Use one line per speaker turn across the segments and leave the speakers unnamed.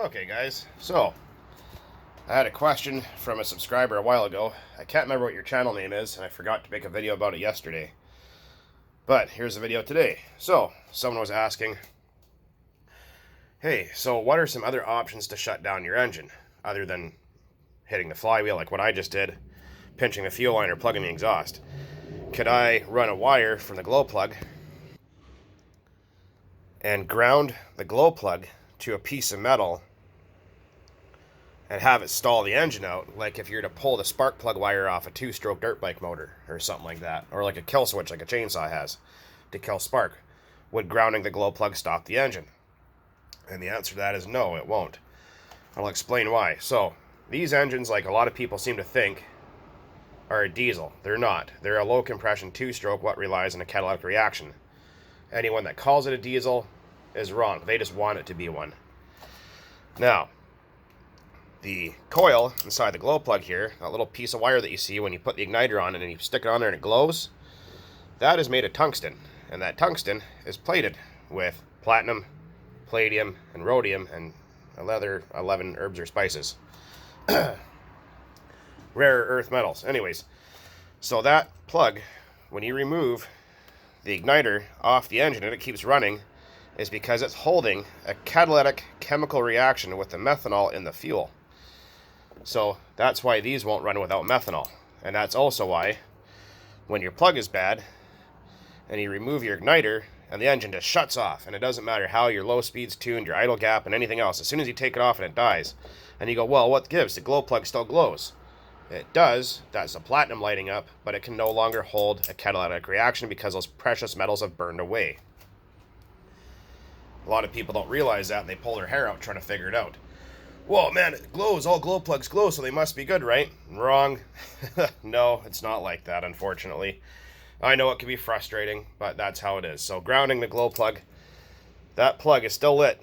Okay guys, so I had a question from a subscriber a while ago. I can't remember what your channel name is, and I forgot to make a video about it yesterday. But here's the video today. So, someone was asking, hey, so what are some other options to shut down your engine, other than hitting the flywheel like what I just did, pinching the fuel line, or plugging the exhaust? Could I run a wire from the glow plug and ground the glow plug to a piece of metal and have it stall the engine out, like if you're to pull the spark plug wire off a two-stroke dirt bike motor or something like that, or like a kill switch like a chainsaw has to kill spark? Would grounding the glow plug stop the engine? And the answer to that is no, it won't. I'll explain why. So these engines, like a lot of people seem to think, are a diesel. They're not. They're a low compression two-stroke what relies on a catalytic reaction. Anyone that calls it a diesel is wrong. They just want it to be one. Now, the coil inside the glow plug here, that little piece of wire that you see when you put the igniter on it and you stick it on there and it glows, that is made of tungsten. And that tungsten is plated with platinum, palladium, and rhodium, and another 11 herbs or spices. Rare earth metals. Anyways, so that plug, when you remove the igniter off the engine and it keeps running, is because it's holding a catalytic chemical reaction with the methanol in the fuel. So that's why these won't run without methanol. And that's also why when your plug is bad and you remove your igniter and the engine just shuts off, and it doesn't matter how your low speed's tuned, your idle gap, and anything else, as soon as you take it off and it dies, and you go, well, what gives? The glow plug still glows. It does. That's the platinum lighting up, but it can no longer hold a catalytic reaction because those precious metals have burned away. A lot of people don't realize that, and they pull their hair out trying to figure it out. Whoa, man, it glows. All glow plugs glow, so they must be good, right? Wrong. No, it's not like that, unfortunately. I know it can be frustrating, but that's how it is. So grounding the glow plug, that plug is still lit.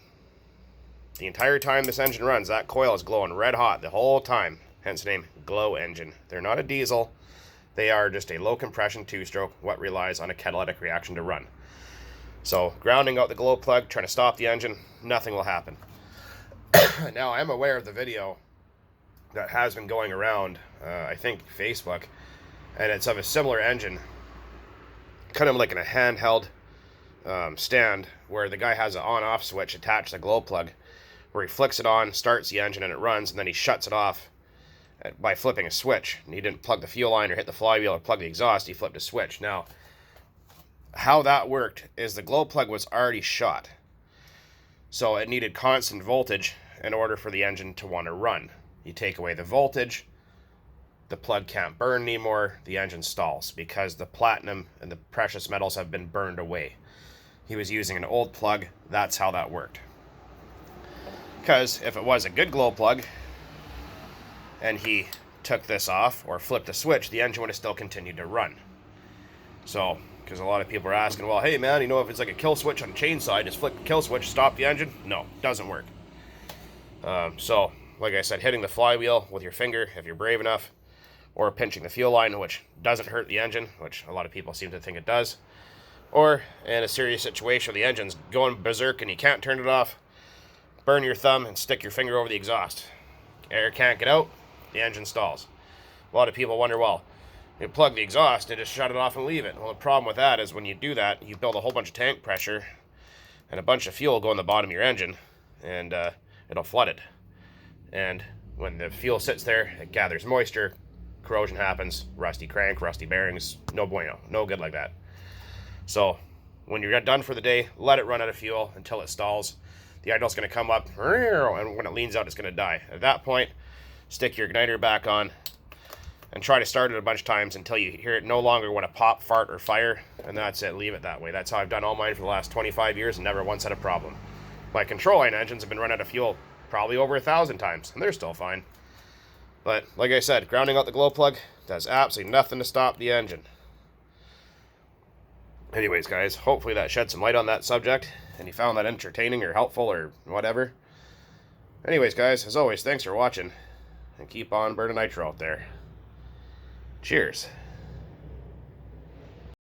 The entire time this engine runs, that coil is glowing red hot the whole time. Hence the name glow engine. They're not a diesel. They are just a low compression two-stroke what relies on a catalytic reaction to run. So grounding out the glow plug, trying to stop the engine, nothing will happen. Now, I'm aware of the video that has been going around, I think Facebook, and it's of a similar engine, kind of like in a handheld stand, where the guy has an on-off switch attached to the glow plug, where he flicks it on, starts the engine, and it runs, and then he shuts it off by flipping a switch. And he didn't plug the fuel line or hit the flywheel or plug the exhaust, he flipped a switch. Now, how that worked is the glow plug was already shot, so it needed constant voltage in order for the engine to want to run. You take away the voltage, the plug can't burn anymore, the engine stalls because the platinum and the precious metals have been burned away. He was using an old plug, that's how that worked. Because if it was a good glow plug and he took this off or flipped a switch, the engine would have still continued to run. So, because a lot of people are asking, well, hey man, you know, if it's like a kill switch on a chainsaw, just flick the kill switch, stop the engine? No, doesn't work. So, like I said, hitting the flywheel with your finger, if you're brave enough, or pinching the fuel line, which doesn't hurt the engine, which a lot of people seem to think it does, or in a serious situation where the engine's going berserk and you can't turn it off, burn your thumb and stick your finger over the exhaust. Air can't get out, the engine stalls. A lot of people wonder, well, you plug the exhaust and just shut it off and leave it. Well, the problem with that is when you do that, you build a whole bunch of tank pressure and a bunch of fuel go in the bottom of your engine, and it'll flood it. And when the fuel sits there, it gathers moisture, corrosion happens, rusty crank, rusty bearings, no bueno, no good like that. So when you're done for the day, let it run out of fuel until it stalls. The idle's going to come up, and when it leans out, it's going to die. At that point, stick your igniter back on and try to start it a bunch of times until you hear it no longer want to pop, fart, or fire, and that's it. Leave it that way. That's how I've done all mine for the last 25 years and never once had a problem. My control line engines have been run out of fuel probably over 1,000 times, and they're still fine. But like I said, grounding out the glow plug does absolutely nothing to stop the engine. Anyways, guys, hopefully that shed some light on that subject, and you found that entertaining or helpful or whatever. Anyways, guys, as always, thanks for watching, and keep on burning nitro out there. Cheers.